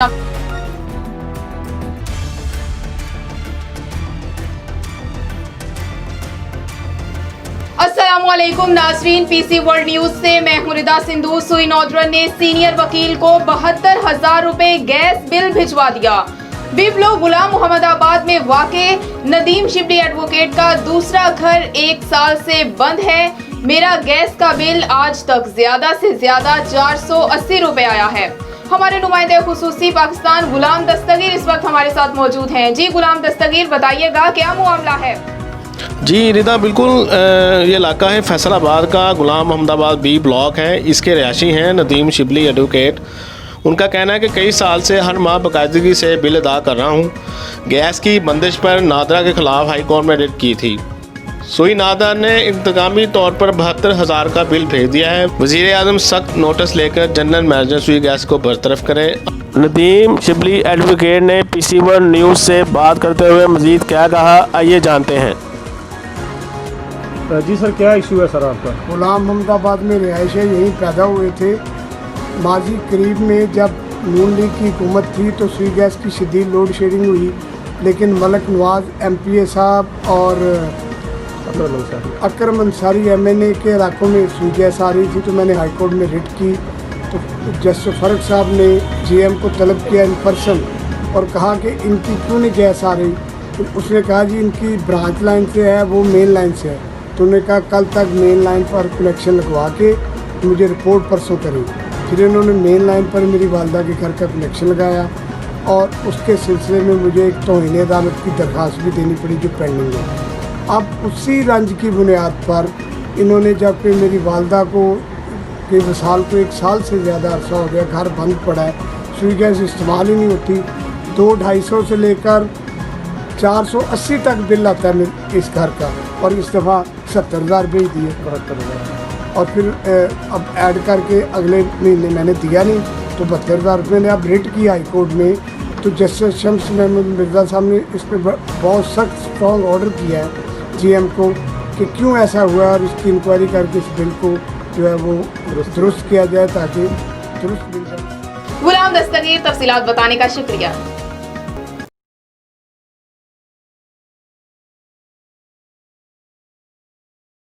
अस्सलामुअलैकुम नाज़रीन, PC world news से मैं हूं रिदा सिंधु। सुई नौजवान ने सीनियर वकील को 72,000 रुपए गैस बिल भिजवा दिया। बिबलो गुलाम मोहम्मदाबाद में वाक़े नदीम शिबली एडवोकेट का दूसरा घर 1 साल से बंद है। मेरा गैस का बिल आज तक ज्यादा से ज्यादा 480 रुपए आया है। हमारे नुमाइंदे खुसूसी पाकिस्तान गुलाम दस्तगीर इस वक्त हमारे साथ मौजूद हैं। जी गुलाम दस्तगीर, बताइएगा क्या मामला है? जी रिदा, बिल्कुल ये इलाका है फैसलाबाद का, गुलाम मोहम्मदाबाद बी ब्लॉक है। इसके रिहायशी हैं नदीम शिबली एडवोकेट। उनका कहना है कि कई साल से हर माह बाकायदगी से बिल अदा कर रहा हूँ। गैस की बंदिश पर नादरा के खिलाफ हाई कोर्ट में रिट की थी। सुई नादरा ने इंतकामी तौर पर 72,000 का बिल भेज दिया है। वज़ीर आज़म सख्त नोटिस लेकर जनरल मैनेजर सुई गैस को बरतरफ करें। नदीम शिबली एडवोकेट ने पीसी वर्ल्ड न्यूज़ से बात करते हुए मज़ीद क्या कहा, आइए जानते हैं। जी सर, क्या इशू है सर आपका? गुलाम मोहम्मदाबाद में रिहाइश है, यहीं पैदा हुए थे। माजी करीब में जब नून लीग की हुकूमत थी तो सुई गैस की शदीद लोड शेडिंग हुई, लेकिन मलक नवाज MPA साहब और अकरम अंसारी MNA के इलाकों में सुई गैस आ रही थी, तो मैंने हाई कोर्ट में रिट की। तो जस्टिस फ़ारूक साहब ने GM को तलब किया इन पर्सन और कहा कि इनकी क्यों नहीं गैस आ रही। तो उसने कहा जी इनकी ब्रांच लाइन से है, वो मेन लाइन से है। तो उन्होंने कहा कल तक मेन लाइन पर कनेक्शन लगवा के मुझे रिपोर्ट परसों करें। फिर इन्होंने मेन लाइन पर मेरी वालदा के घर का कनेक्शन लगाया और उसके सिलसिले में मुझे एक तौहीन अदालत की दरख्वास्त भी देनी पड़ी जो पेंडिंग है। अब उसी रंज की बुनियाद पर इन्होंने जबकि मेरी वालदा को के वसाल को 1 साल से ज़्यादा अरसा हो गया, घर बंद पड़ा है, सुई गैस इस्तेमाल ही नहीं होती। 200-250 से लेकर 480 तक बिल आता है इस घर का, और इस दफ़ा 70,000 भेज दिए, 72,000, और फिर अब ऐड करके अगले महीने मैंने दिया नहीं तो 72,000 रुपये ने अब रिट की हाई कोर्ट में। तो जस्टिस शम्स महमूद मिर्ज़ा साहब ने इस पर बहुत सख्त स्ट्रॉन्ग ऑर्डर किया है GM को कि क्यों ऐसा हुआ और इसकी इंक्वायरी करके इस बिल को जो है वो दुरुस्त किया जाए ताकि दुरुस्त बिल। गुलाम दस्तगीर, तफसीलात बताने का शुक्रिया।